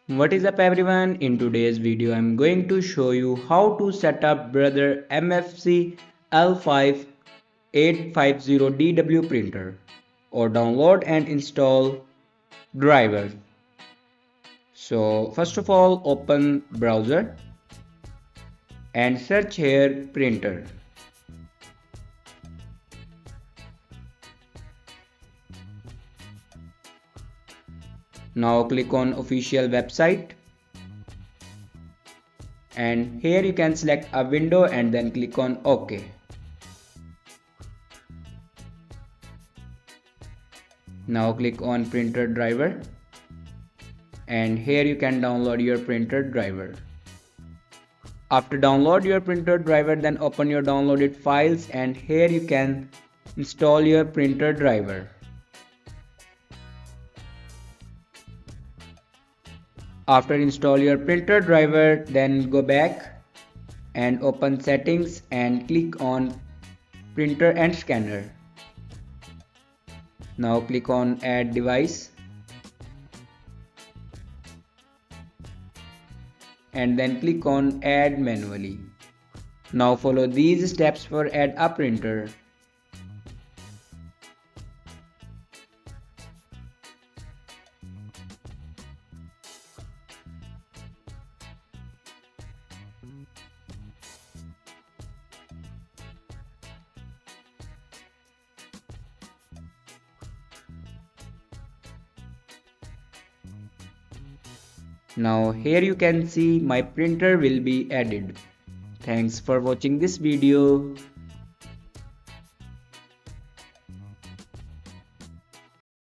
What is up everyone, in today's video I'm going to show you how to set up brother MFC L5850DW printer or download and install driver. So first of all, open browser and search here printer. Now click on official website and here you can select a window and then click on OK. Now click on printer driver and here you can download your printer driver. After download your printer driver, then open your downloaded files and here you can install your printer driver. After install your printer driver, then go back and open settings and click on printer and scanner. Now click on add device and then click on add manually. Now follow these steps for add a printer. Now here you can see my printer will be added. Thanks for watching this video.